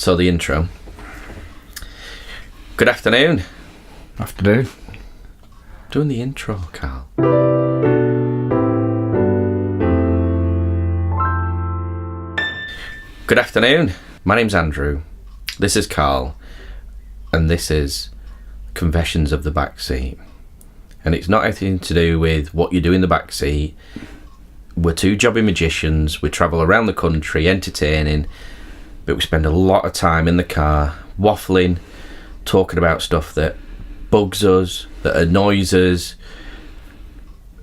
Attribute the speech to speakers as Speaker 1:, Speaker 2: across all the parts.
Speaker 1: So the intro. Good afternoon.
Speaker 2: Afternoon.
Speaker 1: Doing the intro, Carl. Good afternoon. My name's Andrew. This is Carl. And this is Confessions of the Backseat. And it's not anything to do with what you do in the backseat. We're two jobby magicians. We travel around the country entertaining, but we spend a lot of time in the car waffling, talking about stuff that bugs us, that annoys us.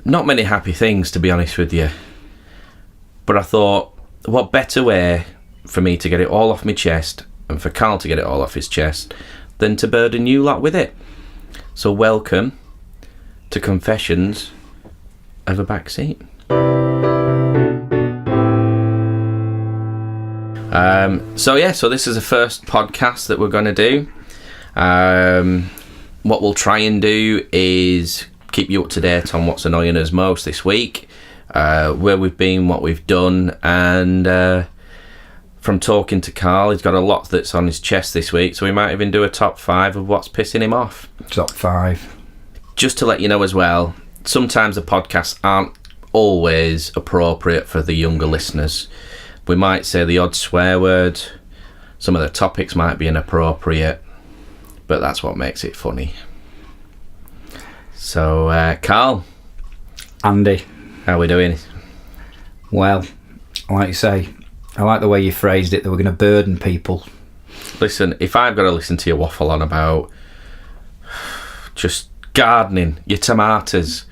Speaker 1: Not many happy things, to be honest with you. But I thought, what better way for me to get it all off my chest, and for Carl to get it all off his chest, than to burden you lot with it. So welcome to Confessions of a Backseat. So this is the first podcast that we're going to do. What we'll try and do is keep you up to date on what's annoying us most this week, where we've been, what we've done, and from talking to Carl, he's got a lot that's on his chest this week, so we might even do a top 5 of what's pissing him off.
Speaker 2: Top 5.
Speaker 1: Just to let you know as well, sometimes the podcasts aren't always appropriate for the younger listeners. We might say the odd swear word, some of the topics might be inappropriate, but that's what makes it funny. So, Carl.
Speaker 2: Andy.
Speaker 1: How are we doing?
Speaker 2: Well, like you say, I like the way you phrased it, that we're going to burden people.
Speaker 1: Listen, if I've got to listen to you waffle on about just gardening, your tomatoes,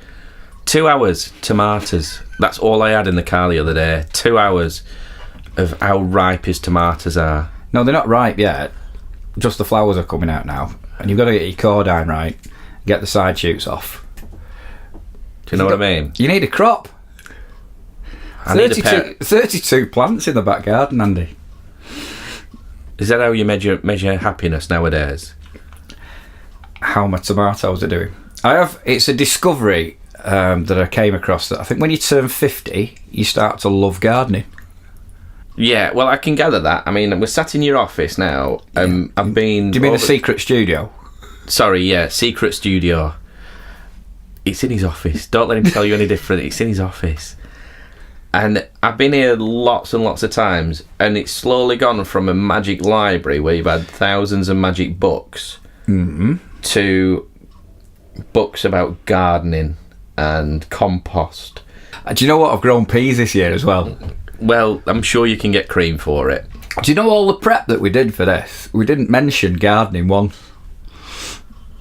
Speaker 1: 2 hours, tomatoes. That's all I had in the car the other day. 2 hours of how ripe his tomatoes are.
Speaker 2: No, they're not ripe yet. Just the flowers are coming out now. And you've got to get your cordine right, get the side shoots off.
Speaker 1: Do you know what I mean?
Speaker 2: You need a crop.
Speaker 1: I need a pair.
Speaker 2: 32 plants in the back garden, Andy.
Speaker 1: Is that how you measure happiness nowadays?
Speaker 2: How my tomatoes are doing. It's a discovery that I came across, that I think when you turn 50, you start to love gardening.
Speaker 1: Yeah, well, I can gather that. I mean, we're sat in your office now. I've been...
Speaker 2: Do you mean a secret studio?
Speaker 1: Sorry, yeah, secret studio. It's in his office. Don't let him tell you any different. It's in his office. And I've been here lots and lots of times, and it's slowly gone from a magic library where you've had thousands of magic books to books about gardening and compost.
Speaker 2: Do you know what? I've grown peas this year as well.
Speaker 1: Well, I'm sure you can get cream for it.
Speaker 2: Do you know all the prep that we did for this? We didn't mention gardening once.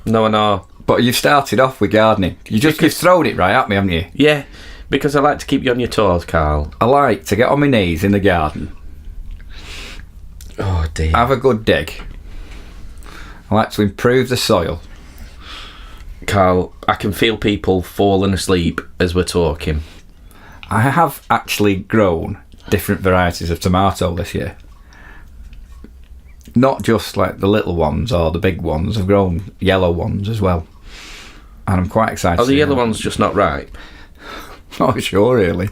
Speaker 1: No.
Speaker 2: But you've started off with gardening. You've thrown it right at me, haven't you?
Speaker 1: Yeah, because I like to keep you on your toes, Carl.
Speaker 2: I like to get on my knees in the garden.
Speaker 1: Oh, dear.
Speaker 2: Have a good dig. I like to improve the soil.
Speaker 1: Carl, I can feel people falling asleep as we're talking.
Speaker 2: I have actually grown different varieties of tomato this year. Not just like the little ones or the big ones. I've grown yellow ones as well. And I'm quite excited.
Speaker 1: Are the yellow ones just not ripe?
Speaker 2: Not sure, really.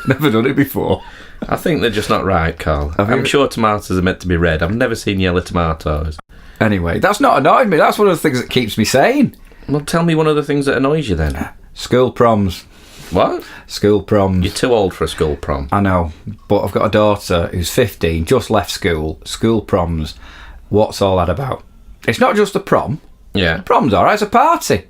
Speaker 2: Never done it before.
Speaker 1: I think they're just not ripe, Carl. I'm sure tomatoes are meant to be red. I've never seen yellow tomatoes.
Speaker 2: Anyway, that's not annoying me. That's one of the things that keeps me sane.
Speaker 1: Well, tell me one of the things that annoys you then.
Speaker 2: School proms.
Speaker 1: What?
Speaker 2: School proms.
Speaker 1: You're too old for a school prom.
Speaker 2: I know, but I've got a daughter who's 15, just left school. School proms. What's all that about? It's not just a prom.
Speaker 1: Yeah.
Speaker 2: The prom's alright, it's a party.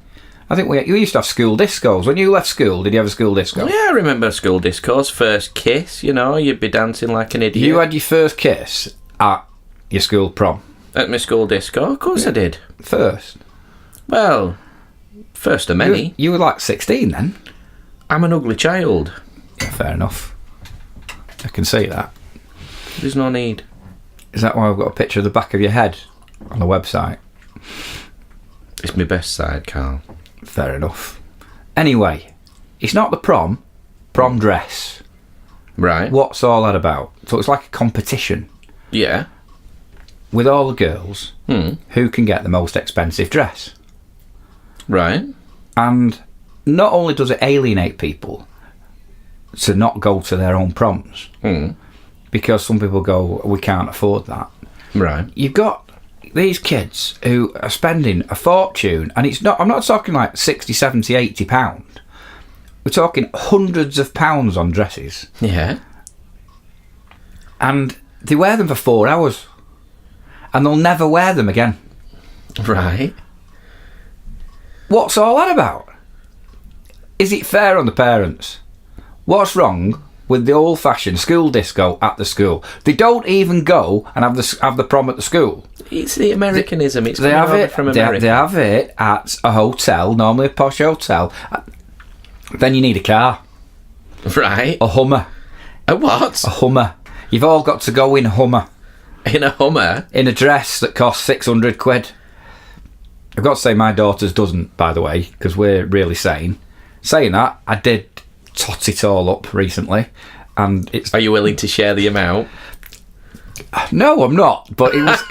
Speaker 2: I think we used to have school discos. When you left school, did you have a school disco?
Speaker 1: Yeah, I remember school discos. First kiss, you'd be dancing like an idiot.
Speaker 2: You had your first kiss at your school prom?
Speaker 1: At my school disco? Of course I did.
Speaker 2: First?
Speaker 1: Well, first of many.
Speaker 2: You were like 16 then?
Speaker 1: I'm an ugly child.
Speaker 2: Yeah, fair enough. I can see that.
Speaker 1: There's no need.
Speaker 2: Is that why I've got a picture of the back of your head on the website?
Speaker 1: It's my best side, Carl.
Speaker 2: Fair enough. Anyway, it's not the prom dress.
Speaker 1: Right.
Speaker 2: What's all that about? So it's like a competition.
Speaker 1: Yeah.
Speaker 2: With all the girls, who can get the most expensive dress.
Speaker 1: Right.
Speaker 2: And not only does it alienate people to not go to their own proms, because some people go, we can't afford that,
Speaker 1: Right.
Speaker 2: You've got these kids who are spending a fortune, and I'm not talking like 60, 70, 80 pound. We're talking hundreds of pounds on dresses.
Speaker 1: Yeah.
Speaker 2: And they wear them for 4 hours. And they'll never wear them again.
Speaker 1: Right.
Speaker 2: What's all that about? Is it fair on the parents? What's wrong with the old-fashioned school disco at the school? They don't even go and have the prom at the school.
Speaker 1: It's the Americanism. It's
Speaker 2: They
Speaker 1: coming
Speaker 2: have
Speaker 1: over
Speaker 2: it
Speaker 1: from America.
Speaker 2: They have it at a hotel, normally a posh hotel. Then you need a car.
Speaker 1: Right.
Speaker 2: A Hummer.
Speaker 1: A what?
Speaker 2: A Hummer. You've all got to go in a Hummer.
Speaker 1: In a Hummer?
Speaker 2: In a dress that costs 600 quid. I've got to say my daughter's doesn't, by the way, because we're really sane. Saying that, I did tot it all up recently, and it's...
Speaker 1: Are you willing to share the amount?
Speaker 2: No, I'm not, but it was...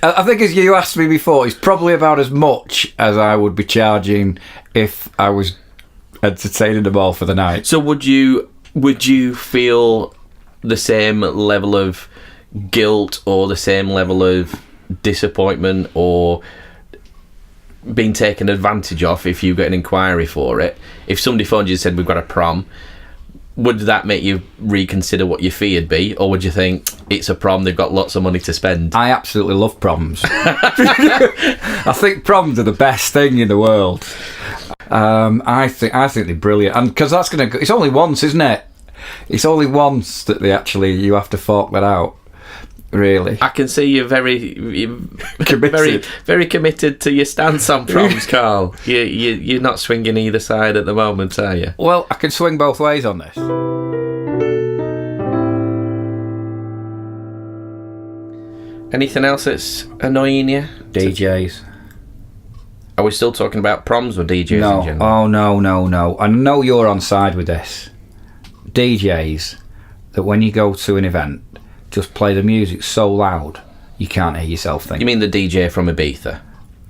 Speaker 2: I think as you asked me before, it's probably about as much as I would be charging if I was entertaining them all for the night.
Speaker 1: So would you feel the same level of guilt or the same level of disappointment or being taken advantage of if you get an inquiry for it? If somebody phoned you and said, we've got a prom, would that make you reconsider what your fee would be? Or would you think, it's a prom, they've got lots of money to spend?
Speaker 2: I absolutely love proms. I think proms are the best thing in the world. I think they're brilliant. And because that's going to... It's only once, isn't it? It's only once that you have to fork that out. Really,
Speaker 1: I can see you're very
Speaker 2: committed.
Speaker 1: very committed to your stance on proms, Carl. You're not swinging either side at the moment, are you?
Speaker 2: Well, I can swing both ways on this.
Speaker 1: Anything else that's annoying you?
Speaker 2: DJs.
Speaker 1: Are we still talking about proms or DJs
Speaker 2: No.
Speaker 1: in general?
Speaker 2: Oh, no. I know you're on side with this. DJs that when you go to an event, just play the music so loud you can't hear yourself think.
Speaker 1: You mean the DJ from Ibiza?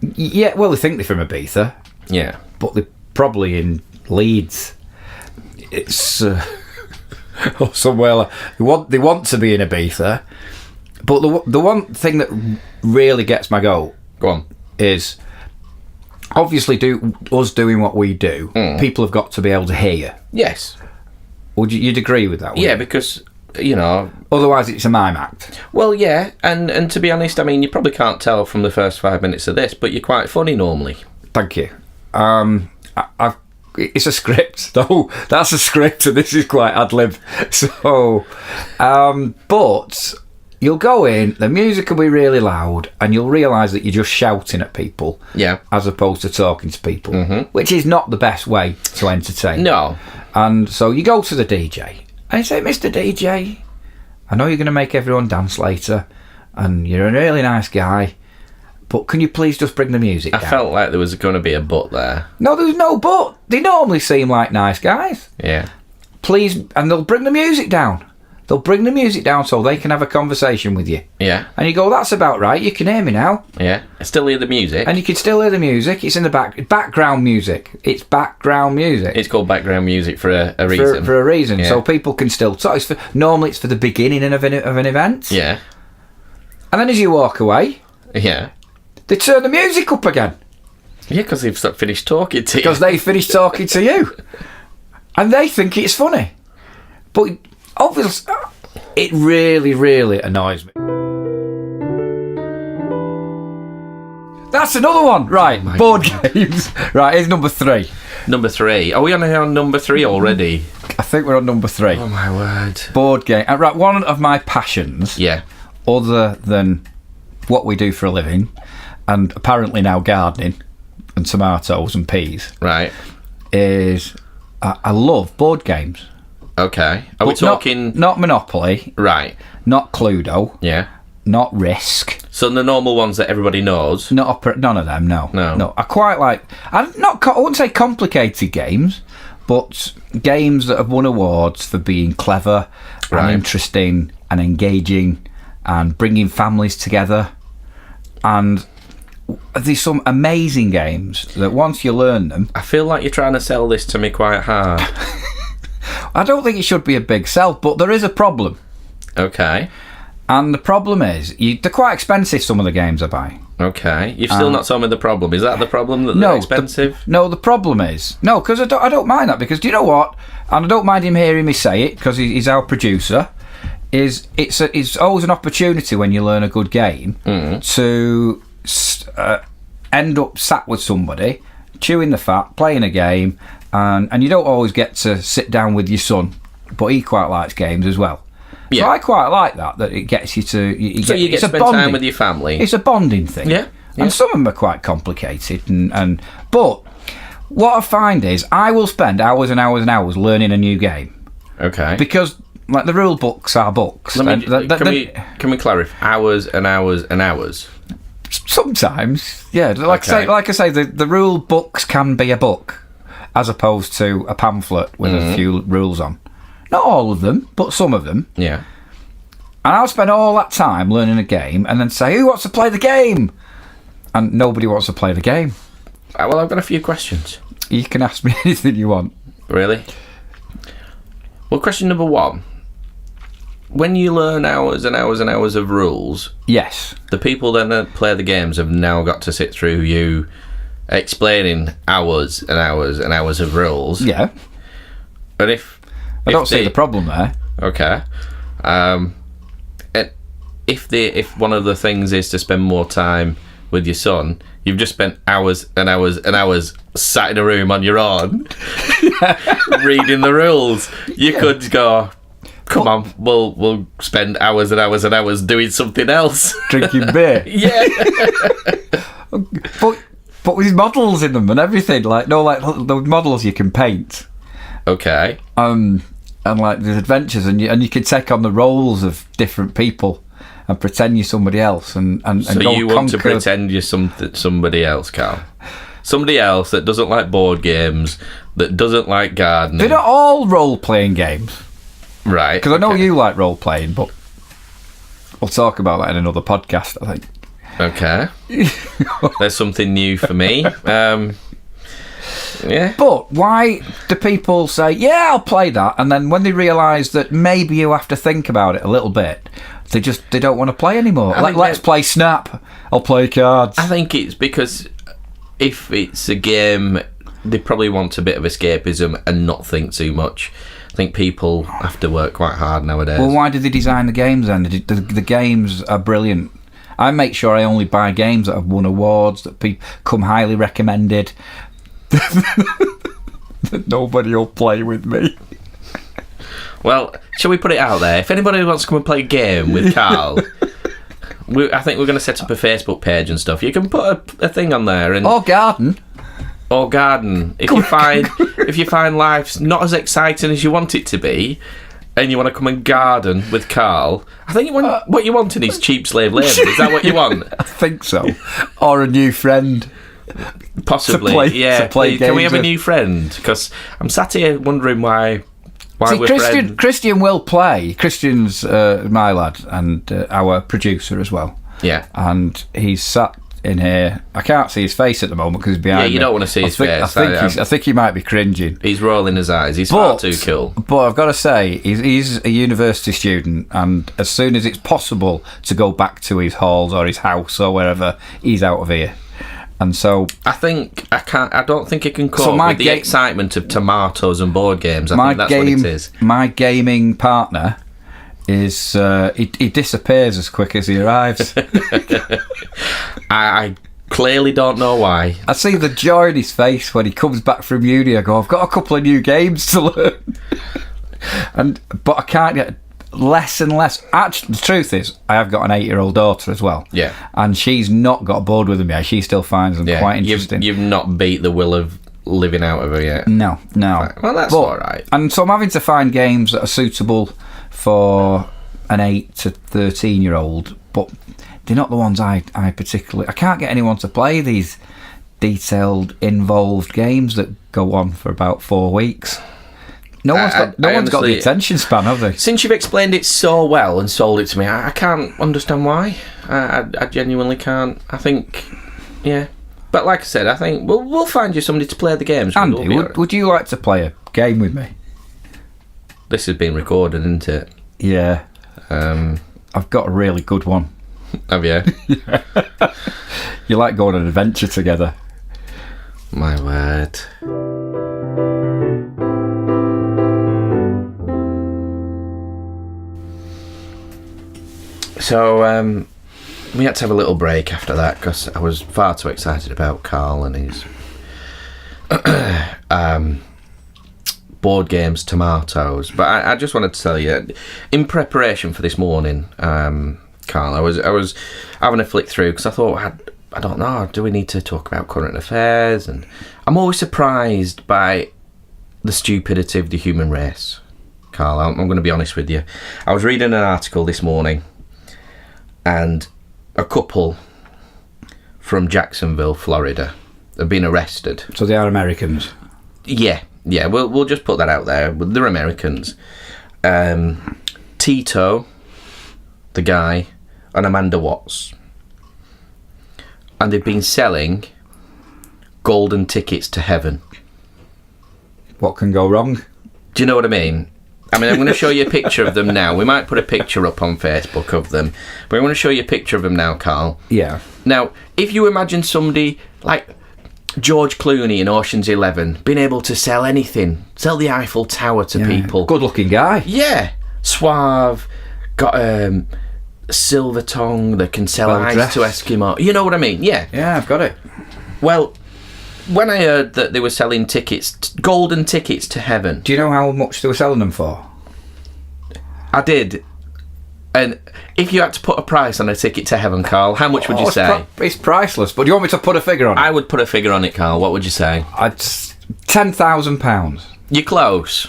Speaker 2: Yeah, well, they think they're from Ibiza,
Speaker 1: Yeah.
Speaker 2: but they're probably in Leeds. It's or somewhere like, they want to be in Ibiza, but the one thing that really gets my goat
Speaker 1: Go on.
Speaker 2: is obviously us doing what we do. People have got to be able to hear you.
Speaker 1: Yes.
Speaker 2: Would you'd agree with that?
Speaker 1: Yeah, because, you know...
Speaker 2: Otherwise, it's a mime act.
Speaker 1: Well, yeah, and to be honest, I mean, you probably can't tell from the first 5 minutes of this, but you're quite funny normally.
Speaker 2: Thank you. It's a script. No, that's a script, and this is quite ad lib. So, but you'll go in, the music will be really loud, and you'll realise that you're just shouting at people,
Speaker 1: Yeah.
Speaker 2: as opposed to talking to people, which is not the best way to entertain.
Speaker 1: No.
Speaker 2: And so you go to the DJ, and you say, Mr. DJ, I know you're going to make everyone dance later, and you're a really nice guy, but can you please just bring the music down?
Speaker 1: I felt like there was going to be a but there.
Speaker 2: No, there's no but. They normally seem like nice guys.
Speaker 1: Yeah.
Speaker 2: Please, and they'll bring the music down. They'll bring the music down so they can have a conversation with you.
Speaker 1: Yeah.
Speaker 2: And you go, that's about right, you can hear me now.
Speaker 1: Yeah. I still hear the music.
Speaker 2: And you can still hear the music. It's in the background music. It's background music.
Speaker 1: It's called background music for a reason.
Speaker 2: For a reason.
Speaker 1: Yeah.
Speaker 2: So people can still talk. Normally it's for the beginning of an event.
Speaker 1: Yeah.
Speaker 2: And then as you walk away,
Speaker 1: Yeah.
Speaker 2: they turn the music up again.
Speaker 1: Yeah, because they've finished talking to you.
Speaker 2: Because they finish talking to you. And they think it's funny. But obviously, it really, really annoys me. That's another one. Right, board games. Right, here's number 3.
Speaker 1: Number 3. Are we on number 3 already?
Speaker 2: I think we're on number 3.
Speaker 1: Oh, my word.
Speaker 2: Board game. Right, one of my passions,
Speaker 1: Yeah.
Speaker 2: other than what we do for a living, and apparently now gardening, and tomatoes and peas,
Speaker 1: Right.
Speaker 2: is I love board games.
Speaker 1: Okay. Are we
Speaker 2: But not-
Speaker 1: talking...
Speaker 2: Not Monopoly,
Speaker 1: Right.
Speaker 2: not Cluedo,
Speaker 1: Yeah.
Speaker 2: not Risk.
Speaker 1: So the normal ones that everybody knows.
Speaker 2: None of them, no.
Speaker 1: No.
Speaker 2: I quite like... I wouldn't say complicated games, but games that have won awards for being clever
Speaker 1: Right.
Speaker 2: and interesting and engaging and bringing families together. And there's some amazing games that once you learn them...
Speaker 1: I feel like you're trying to sell this to me quite hard.
Speaker 2: I don't think it should be a big sell, but there is a problem.
Speaker 1: Okay.
Speaker 2: And the problem is, they're quite expensive, some of the games I buy.
Speaker 1: Okay. You've still not told me the problem. Is that the problem, that they're expensive?
Speaker 2: The problem is... No, because I don't mind that, because do you know what? And I don't mind him hearing me say it, because he's our producer, it's always an opportunity when you learn a good game to end up sat with somebody, chewing the fat, playing a game, and you don't always get to sit down with your son, but he quite likes games as well. Yeah. So I quite like that it gets you to... You get to spend time with
Speaker 1: your family.
Speaker 2: It's a bonding thing.
Speaker 1: Yeah.
Speaker 2: And some of them are quite complicated. But what I find is I will spend hours and hours and hours learning a new game.
Speaker 1: Okay.
Speaker 2: Because like the rule books are books.
Speaker 1: Can we clarify? Hours and hours and hours?
Speaker 2: Sometimes, yeah. Like I say, the rule books can be a book as opposed to a pamphlet with a few rules on. Not all of them, but some of them.
Speaker 1: Yeah.
Speaker 2: And I'll spend all that time learning a game and then say, who wants to play the game? And nobody wants to play the game.
Speaker 1: Well, I've got a few questions.
Speaker 2: You can ask me anything you want.
Speaker 1: Really? Well, question number 1. When you learn hours and hours and hours of rules...
Speaker 2: Yes.
Speaker 1: The people that play the games have now got to sit through you explaining hours and hours and hours of rules.
Speaker 2: Yeah.
Speaker 1: And
Speaker 2: I don't see the problem there.
Speaker 1: Okay. If one of the things is to spend more time with your son, you've just spent hours and hours and hours sat in a room on your own reading the rules. You could go, come on, we'll spend hours and hours and hours doing something else.
Speaker 2: Drinking beer.
Speaker 1: Yeah.
Speaker 2: But with models in them and everything, like the models you can paint.
Speaker 1: Okay.
Speaker 2: And like there's adventures, and you can take on the roles of different people and pretend you're somebody else, and
Speaker 1: so
Speaker 2: go
Speaker 1: you want to pretend you're somebody else, Carl? Somebody else that doesn't like board games, that doesn't like gardening.
Speaker 2: They're not all role-playing games,
Speaker 1: right?
Speaker 2: Because I know you like role-playing, but we'll talk about that in another podcast, I think.
Speaker 1: Okay. There's something new for me. Yeah.
Speaker 2: But why do people say, yeah, I'll play that, and then when they realise that maybe you have to think about it a little bit, they don't want to play anymore? Let's play Snap. I'll play cards.
Speaker 1: I think it's because if it's a game, they probably want a bit of escapism and not think too much. I think people have to work quite hard nowadays.
Speaker 2: Well, why did they design the games then? The games are brilliant. I make sure I only buy games that have won awards, that come highly recommended. That nobody will play with me.
Speaker 1: Well, shall we put it out there? If anybody wants to come and play a game with Carl, I think we're going to set up a Facebook page and stuff. You can put a thing on there,
Speaker 2: or garden.
Speaker 1: If you find life's not as exciting as you want it to be, and you want to come and garden with Carl, I think what you want is cheap slave labour. Is that what you want?
Speaker 2: I think so. Or a new friend.
Speaker 1: Possibly, to play can we have a new friend? Because I'm sat here wondering why we're friends.
Speaker 2: Christian will play. Christian's my lad and our producer as well.
Speaker 1: Yeah.
Speaker 2: And he's sat in here. I can't see his face at the moment because he's behind me.
Speaker 1: Yeah, you don't want to see his face.
Speaker 2: I think he might be cringing.
Speaker 1: He's rolling his eyes. He's far too cool.
Speaker 2: But I've got to say, he's a university student, and as soon as it's possible to go back to his halls or his house or wherever, he's out of here. And so
Speaker 1: I don't think it can cope with the excitement of tomatoes and board games. I think that's what it is.
Speaker 2: My gaming partner is he disappears as quick as he arrives.
Speaker 1: I clearly don't know why.
Speaker 2: I see the joy in his face when he comes back from uni. I go, I've got a couple of new games to learn, but I can't get less and less. Actually, the truth is, I have got an 8-year-old daughter as well.
Speaker 1: Yeah.
Speaker 2: And she's not got bored with them yet. She still finds them quite interesting.
Speaker 1: You've not beat the will of living out of her yet.
Speaker 2: No.
Speaker 1: Right. Well, that's all right.
Speaker 2: And so I'm having to find games that are suitable for an 8 to 13-year-old, but they're not the ones I particularly... I can't get anyone to play these detailed, involved games that go on for about 4 weeks. No one's got the attention span, have they?
Speaker 1: Since you've explained it so well and sold it to me, I can't understand why. I genuinely can't. I think, yeah. But like I said, I think we'll find you somebody to play the games with.
Speaker 2: Andy, would you like to play a game with me?
Speaker 1: This has been recorded, isn't it?
Speaker 2: Yeah. I've got a really good one.
Speaker 1: Have you?
Speaker 2: You like going on an adventure together.
Speaker 1: My word. So, we had to have a little break after that because I was far too excited about Carl and his board games tomatoes. But I just wanted to tell you, in preparation for this morning, Carl, I was having a flick through because I thought, I don't know, do we need to talk about current affairs? And I'm always surprised by the stupidity of the human race, Carl. I'm going to be honest with you. I was reading an article this morning, and a couple from Jacksonville, Florida, have been arrested.
Speaker 2: So they are Americans?
Speaker 1: Yeah, we'll just put that out there. They're Americans. Tito, the guy, and Amanda Watts. And they've been selling golden tickets to heaven.
Speaker 2: What can go wrong?
Speaker 1: Do you know what I mean? I'm going to show you a picture of them now. We might put a picture up on Facebook of them. But I'm going to show you a picture of them now, Carl.
Speaker 2: Yeah.
Speaker 1: Now, if you imagine somebody like George Clooney in Ocean's 11 being able to sell anything, sell the Eiffel Tower to people.
Speaker 2: Good-looking guy.
Speaker 1: Yeah. Suave, got silver tongue that can sell
Speaker 2: Well
Speaker 1: ice
Speaker 2: dressed.
Speaker 1: to Eskimo. You know what I mean? Yeah.
Speaker 2: Yeah, I've got it.
Speaker 1: Well, when I heard that they were selling tickets, golden tickets to heaven,
Speaker 2: Do you know how much they were selling them for?
Speaker 1: I did. And if you had to put a price on a ticket to heaven, Carl, how much would you say?
Speaker 2: It's priceless, but do you want me to put a figure on it?
Speaker 1: I would put a figure on it, Carl. What would you say?
Speaker 2: £10,000.
Speaker 1: You're close.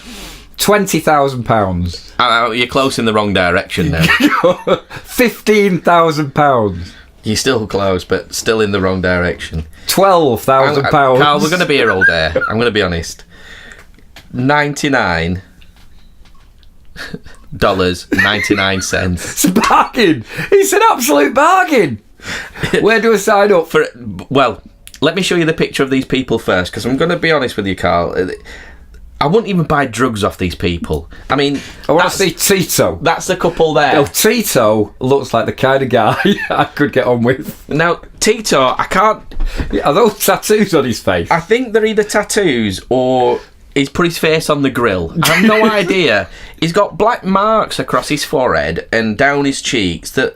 Speaker 2: £20,000.
Speaker 1: You're close in the wrong direction now.
Speaker 2: £15,000.
Speaker 1: You're still close, but still in the wrong direction.
Speaker 2: £12,000.
Speaker 1: Carl, we're going to be here all day. I'm going to be honest. $99.99.
Speaker 2: It's a bargain. It's an absolute bargain. Where do I sign up?
Speaker 1: Well, let me show you the picture of these people first, because I'm going to be honest with you, Carl. I wouldn't even buy drugs off these people. I mean,
Speaker 2: I want to see Tito.
Speaker 1: That's the couple there.
Speaker 2: Oh, Tito looks like the kind of guy I could get on with.
Speaker 1: Now, Tito, I can't...
Speaker 2: Are those tattoos on his face?
Speaker 1: I think they're either tattoos or he's put his face on the grill. I have no idea. He's got black marks across his forehead and down his cheeks that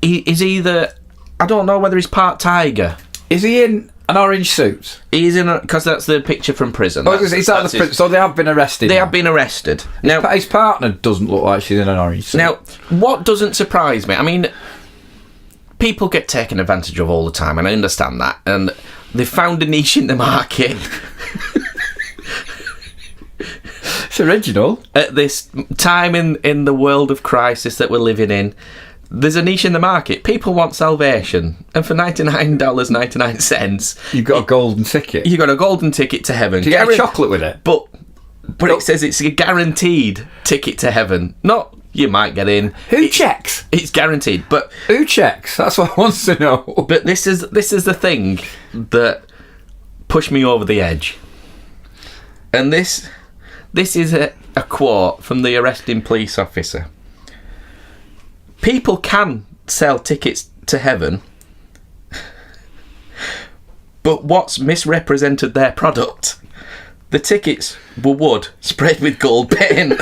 Speaker 1: he is either... I don't know whether he's part tiger.
Speaker 2: Is he in an orange suit?
Speaker 1: He's in because that's the picture from prison.
Speaker 2: Oh, is that the prison? So they have been arrested.
Speaker 1: They have been arrested. Now,
Speaker 2: his partner doesn't look like she's in an orange suit.
Speaker 1: Now, what doesn't surprise me, I mean, people get taken advantage of all the time, and I understand that. And they've found a niche in the market.
Speaker 2: It's original.
Speaker 1: At this time in the world of crisis that we're living in, there's a niche in the market. People want salvation. And for $99.99...
Speaker 2: You've got a golden ticket.
Speaker 1: You got a golden ticket to heaven.
Speaker 2: Do you get a chocolate with it?
Speaker 1: But it says it's a guaranteed ticket to heaven. Not you might get in.
Speaker 2: Who checks?
Speaker 1: It's guaranteed. But
Speaker 2: who checks? That's what I want to know.
Speaker 1: But this is the thing that pushed me over the edge. And this is a quote from the arresting police officer. People can sell tickets to heaven, but what's misrepresented their product? The tickets were wood sprayed with gold paint.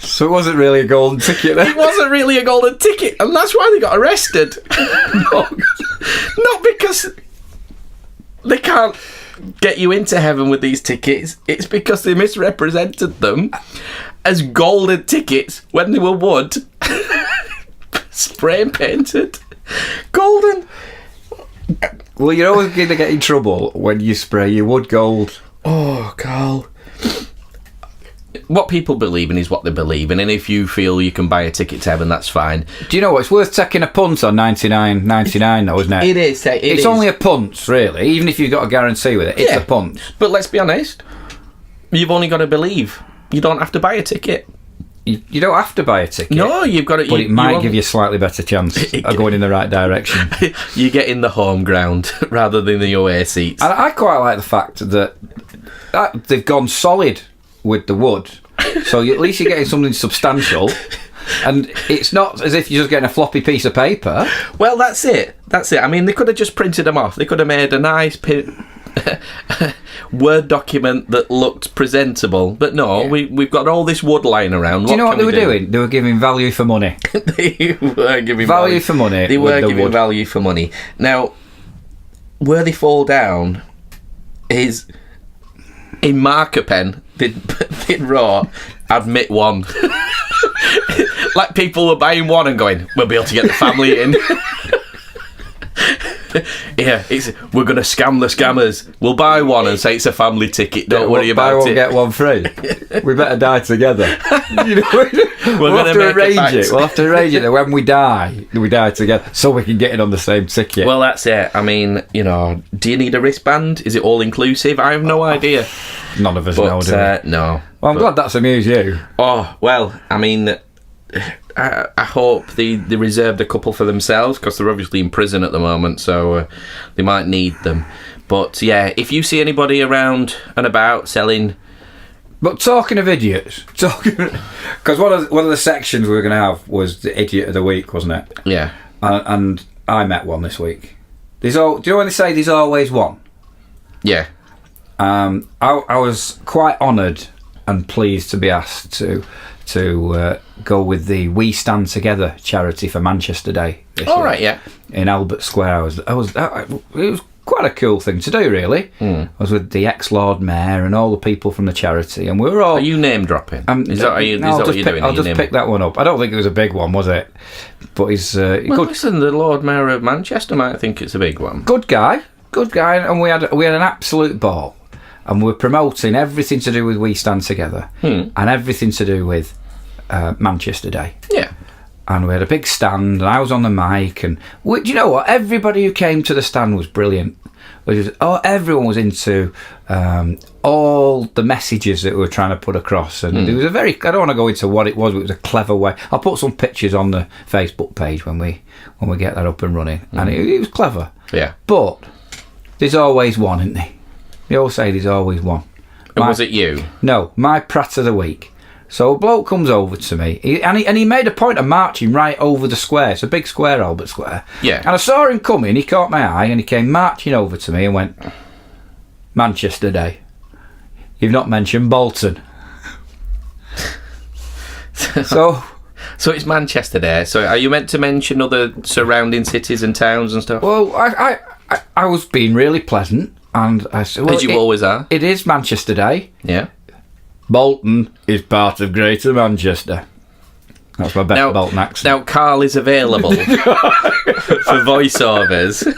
Speaker 2: So it wasn't really a golden ticket then?
Speaker 1: It wasn't really a golden ticket, and that's why they got arrested. Not because they can't get you into heaven with these tickets. It's because they misrepresented them as golden tickets when they were wood. Spray painted. Golden.
Speaker 2: Well, you're always going to get in trouble when you spray your wood gold.
Speaker 1: Oh, Carl. What people believe in is what they believe in, and if you feel you can buy a ticket to heaven, that's fine.
Speaker 2: Do you know what? It's worth taking a punt on $99.99 though, isn't it?
Speaker 1: It is.
Speaker 2: It's only a punt, really. Even if you've got a guarantee with it, it's a punt.
Speaker 1: But let's be honest. You've only got to believe. You don't have to buy a ticket.
Speaker 2: You don't have to buy a ticket.
Speaker 1: No, you've got to...
Speaker 2: But it might give you a slightly better chance of going in the right direction.
Speaker 1: You get in the home ground rather than the away seats.
Speaker 2: And I quite like the fact that they've gone solid with the wood, so at least you're getting something substantial. And it's not as if you're just getting a floppy piece of paper.
Speaker 1: Well, that's it. I mean, they could have just printed them off. They could have made a nice Word document that looked presentable. But no, we've got all this wood lying around.
Speaker 2: Do you know what they were doing? They were giving value for money.
Speaker 1: They were giving
Speaker 2: value for money.
Speaker 1: They were giving value for money. Now, where they fall down is in marker pen. They'd wrote, admit one. Like people were buying one and going, we'll be able to get the family in. Yeah, we're going to scam the scammers. We'll buy one and say it's a family ticket. Don't worry about
Speaker 2: buy one,
Speaker 1: it.
Speaker 2: Get one free. We better die together. You know, we'll have to arrange it. We'll have to arrange it that when we die together, so we can get it on the same ticket.
Speaker 1: Well, that's it. I mean, you know, do you need a wristband? Is it all inclusive? I have no idea.
Speaker 2: None of us know, do we?
Speaker 1: No.
Speaker 2: Well, I'm glad that's amused you.
Speaker 1: Oh, well, I mean, I hope they reserved a couple for themselves, because they're obviously in prison at the moment, so they might need them. But yeah, if you see anybody around and about selling...
Speaker 2: But talking of idiots, because one of the sections we were going to have was the idiot of the week, wasn't it?
Speaker 1: Yeah.
Speaker 2: And I met one this week. Do you know when they say there's always one?
Speaker 1: Yeah.
Speaker 2: I was quite honoured and pleased to be asked to go with the We Stand Together charity for Manchester Day.
Speaker 1: All right, yeah.
Speaker 2: In Albert Square. It was quite a cool thing to do, really. I was with the ex-Lord Mayor and all the people from the charity, and we were all...
Speaker 1: Are you name dropping? Is that what you're doing?
Speaker 2: I'll just pick that one up. I don't think it was a big one, was it? But he's good.
Speaker 1: Listen, the Lord Mayor of Manchester might think it's a big one.
Speaker 2: Good guy, and we had an absolute ball. And we're promoting everything to do with We Stand Together and everything to do with Manchester Day.
Speaker 1: Yeah.
Speaker 2: And we had a big stand, and I was on the mic, and do you know what? Everybody who came to the stand was brilliant. Everyone was into all the messages that we were trying to put across, and it was a very... I don't want to go into what it was, but it was a clever way. I'll put some pictures on the Facebook page when we get that up and running, and it was clever.
Speaker 1: Yeah.
Speaker 2: But there's always one, isn't there? They all say there's always one.
Speaker 1: And was it you?
Speaker 2: No, my prat of the week. So a bloke comes over to me, and he made a point of marching right over the square. It's a big square, Albert Square.
Speaker 1: Yeah.
Speaker 2: And I saw him coming, he caught my eye, and he came marching over to me and went, Manchester Day. You've not mentioned Bolton. So
Speaker 1: it's Manchester Day. So are you meant to mention other surrounding cities and towns and stuff?
Speaker 2: Well, I was being really pleasant. And I said, well,
Speaker 1: as you always are.
Speaker 2: It is Manchester Day.
Speaker 1: Yeah.
Speaker 2: Bolton is part of Greater Manchester. That's my best Bolton accent.
Speaker 1: Now, Carl is available for voiceovers.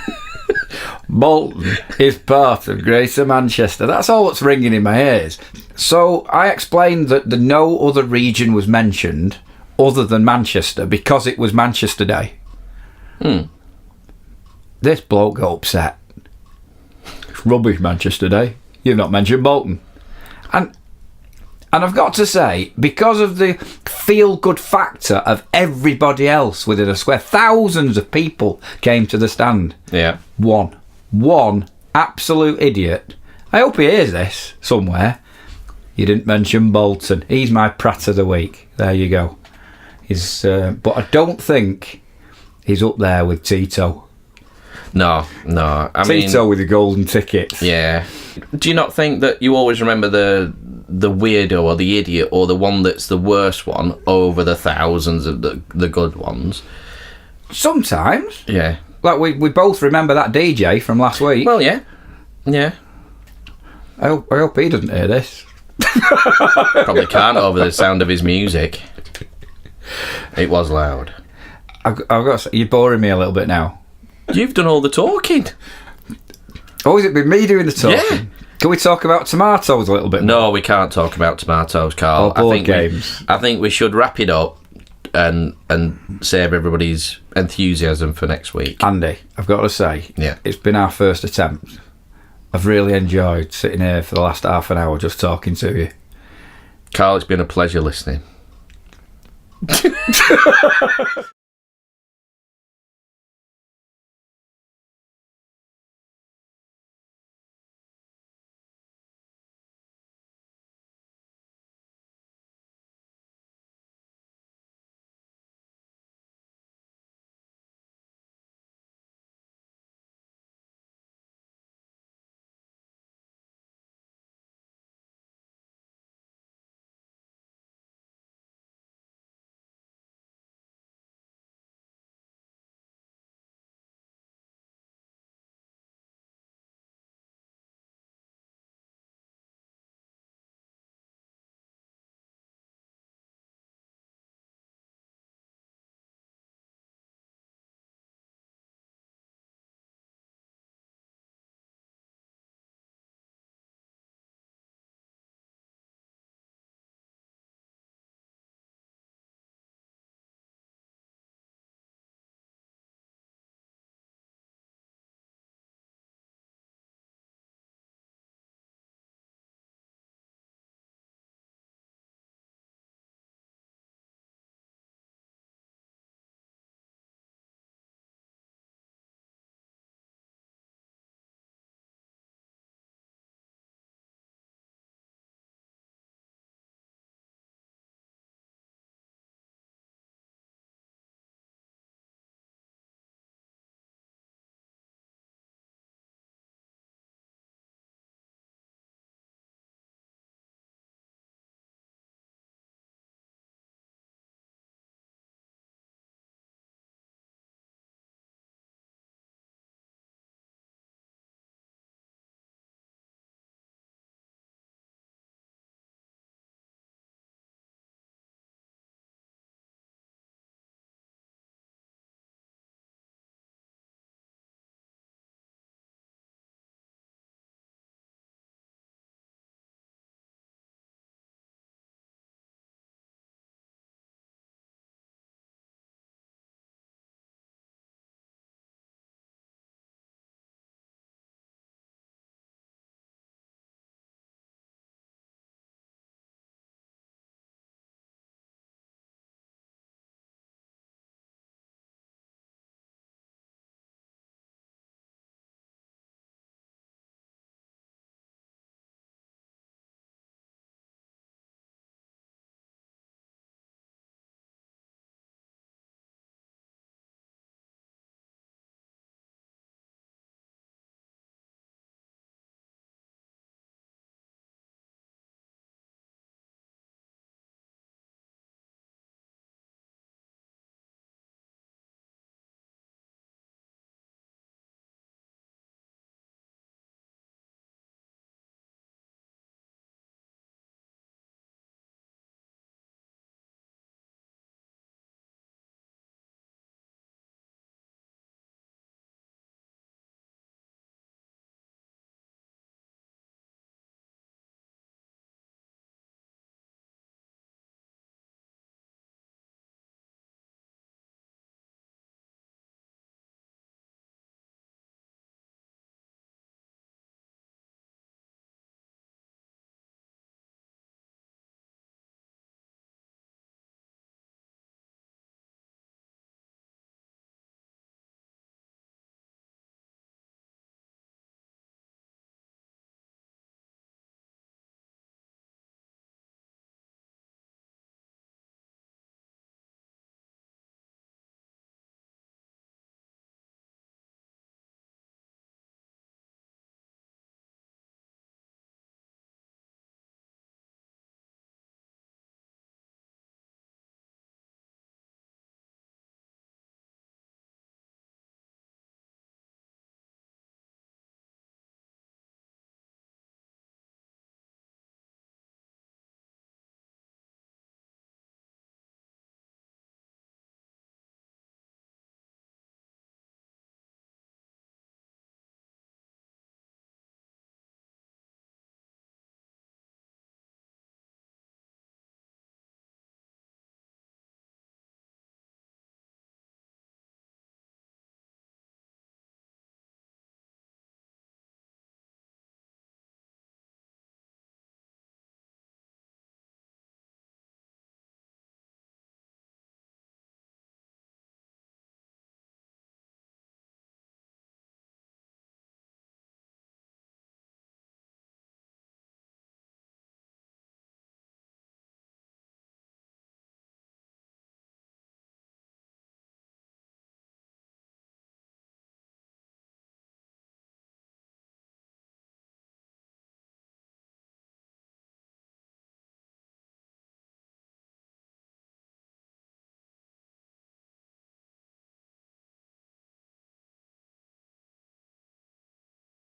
Speaker 2: Bolton is part of Greater Manchester. That's all that's ringing in my ears. So I explained that no other region was mentioned other than Manchester because it was Manchester Day. This bloke got upset. Rubbish, Manchester Day. You've not mentioned Bolton. And I've got to say, because of the feel-good factor of everybody else within a square, thousands of people came to the stand.
Speaker 1: Yeah.
Speaker 2: One absolute idiot. I hope he hears this somewhere. You didn't mention Bolton. He's my prat of the week. There you go. But I don't think he's up there with Tito.
Speaker 1: No. I mean,
Speaker 2: Tito with the golden tickets.
Speaker 1: Yeah. Do you not think that you always remember the weirdo or the idiot or the one that's the worst one over the thousands of the good ones?
Speaker 2: Sometimes.
Speaker 1: Yeah.
Speaker 2: Like we both remember that DJ from last week.
Speaker 1: Well, yeah.
Speaker 2: I hope he doesn't hear this.
Speaker 1: Probably can't over the sound of his music. It was loud.
Speaker 2: I've got to say, you're boring me a little bit now.
Speaker 1: You've done all the talking.
Speaker 2: Oh, has it been me doing the talking?
Speaker 1: Yeah.
Speaker 2: Can we talk about tomatoes a little bit more?
Speaker 1: No, we can't talk about tomatoes, Carl.
Speaker 2: Or board games.
Speaker 1: I think we should wrap it up and save everybody's enthusiasm for next week.
Speaker 2: Andy, I've got to say, it's been our first attempt. I've really enjoyed sitting here for the last half an hour just talking to you.
Speaker 1: Carl, it's been a pleasure listening.